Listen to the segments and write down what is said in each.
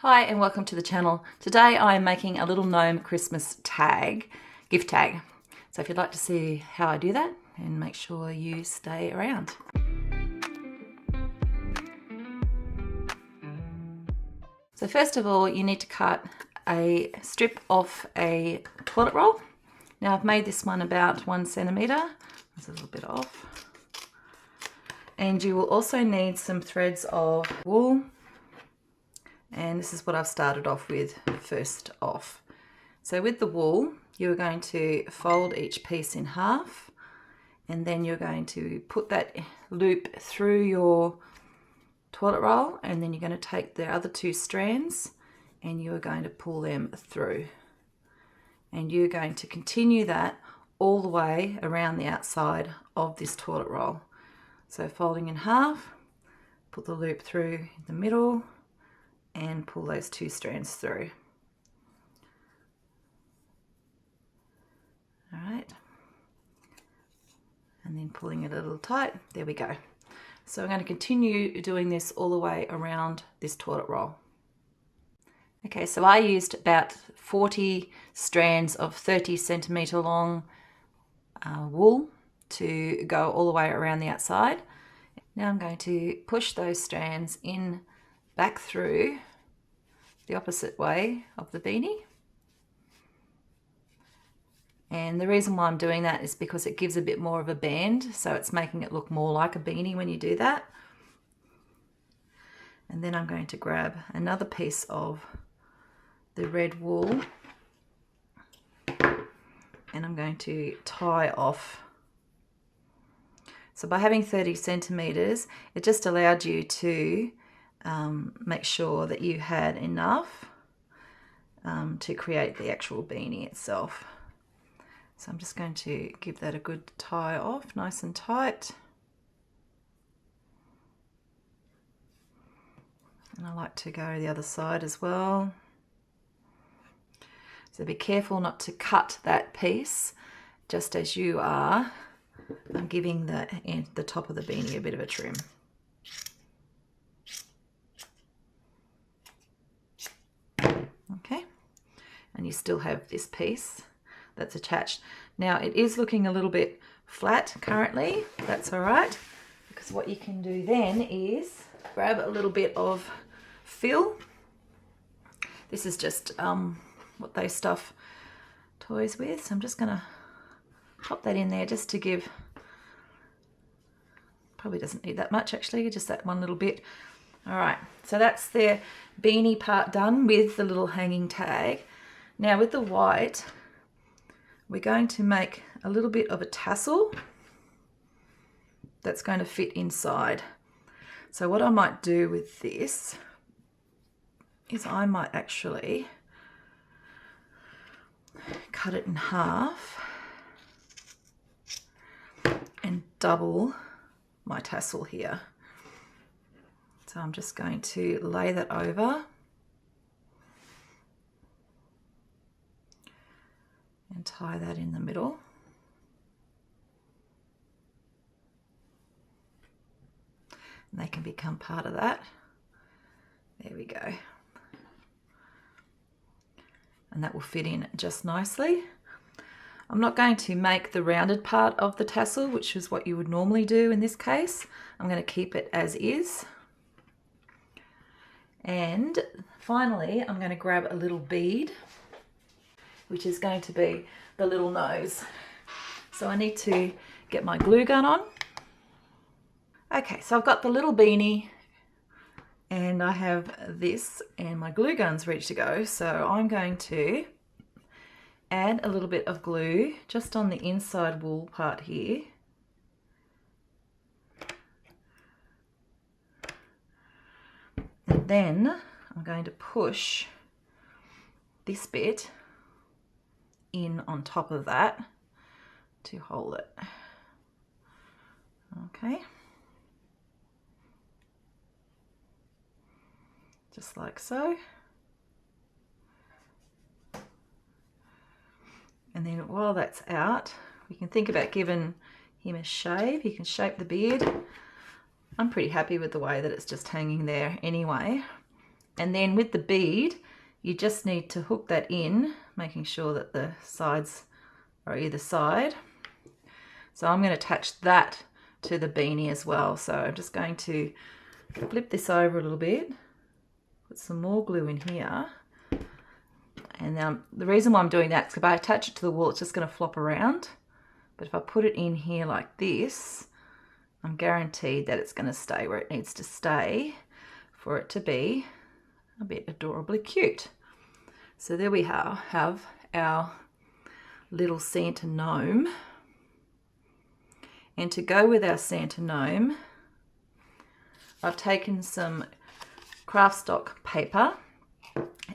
Hi and welcome to the channel. Today I am making a little gnome Christmas tag, gift tag. So if you'd like to see how I do that, and make sure you stay around. So first of all, you need to cut a strip off a toilet roll. Now I've made this one about 1 centimetre. There's a little bit off. And you will also need some threads of wool. And this is what I've started off with first off. So with the wool, you're going to fold each piece in half, and then you're going to put that loop through your toilet roll, and then you're going to take the other 2 strands and you're going to pull them through. And you're going to continue that all the way around the outside of this toilet roll. So folding in half, put the loop through in the middle, and pull those 2 strands through. All right, and then pulling it a little tight. There we go. So I'm going to continue doing this all the way around this toilet roll. Okay, so I used about 40 strands of 30 centimetre long wool to go all the way around the outside. Now I'm going to push those strands in back through the opposite way of the beanie. And the reason why I'm doing that is because it gives a bit more of a bend, so it's making it look more like a beanie when you do that. And then I'm going to grab another piece of the red wool and I'm going to tie off. So by having 30 centimetres, it just allowed you to make sure that you had enough to create the actual beanie itself. So I'm just going to give that a good tie off, nice and tight. And I like to go to the other side as well. So be careful not to cut that piece just as you are giving the top of the beanie a bit of a trim. Okay, and you still have this piece that's attached. Now it is looking a little bit flat currently. That's all right, because what you can do then is grab a little bit of fill. This is just what they stuff toys with. So I'm just gonna pop that in there just to give, probably doesn't need that much actually, just that one little bit. All right, so that's the beanie part done with the little hanging tag. Now with the white, we're going to make a little bit of a tassel that's going to fit inside. So what I might do with this is I might actually cut it in half and double my tassel here. So I'm just going to lay that over and tie that in the middle. And they can become part of that. There we go. And that will fit in just nicely. I'm not going to make the rounded part of the tassel, which is what you would normally do in this case. I'm going to keep it as is. And finally, I'm going to grab a little bead, which is going to be the little nose. So I need to get my glue gun on. Okay, so I've got the little beanie and I have this and my glue gun's ready to go. So I'm going to add a little bit of glue just on the inside wool part here. And then I'm going to push this bit in on top of that to hold it. Okay. Just like so. And then while that's out, we can think about giving him a shave. You can shape the beard. I'm pretty happy with the way that it's just hanging there anyway. And then with the bead, you just need to hook that in, making sure that the sides are either side. So I'm going to attach that to the beanie as well. So I'm just going to flip this over a little bit, put some more glue in here. And now the reason why I'm doing that is if I attach it to the wall, it's just going to flop around. But if I put it in here like this, I'm guaranteed that it's going to stay where it needs to stay for it to be a bit adorably cute. So there we have our little Santa gnome. And to go with our Santa gnome, I've taken some craft stock paper,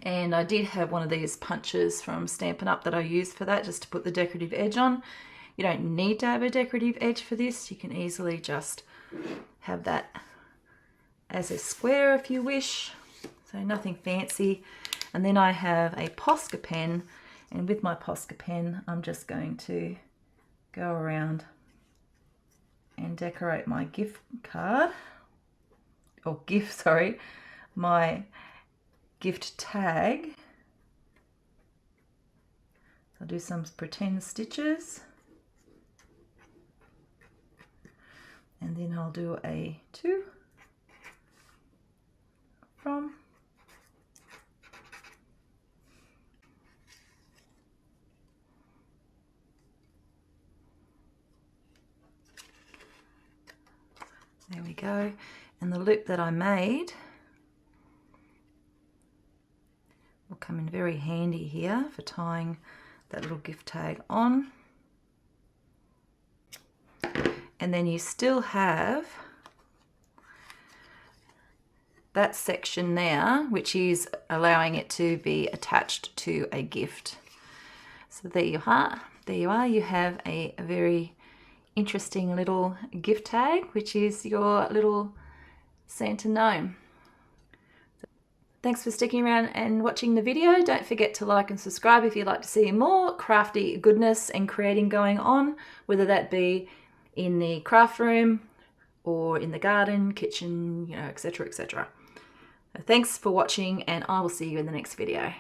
and I did have one of these punches from Stampin' Up that I used for that, just to put the decorative edge on. You don't need to have a decorative edge for this. You can easily just have that as a square if you wish. So nothing fancy. And then I have a Posca pen, and with my Posca pen, I'm just going to go around and decorate my gift card, or gift, sorry, my gift tag. I'll do some pretend stitches, and then I'll do a to, from, there we go. And the loop that I made will come in very handy here for tying that little gift tag on. And then you still have that section there, which is allowing it to be attached to a gift. So there you are. There you are. You have a very interesting little gift tag, which is your little Santa gnome. Thanks for sticking around and watching the video. Don't forget to like and subscribe if you'd like to see more crafty goodness and creating going on, whether that be in the craft room or in the garden, kitchen, etc., etc. Thanks for watching, and I will see you in the next video.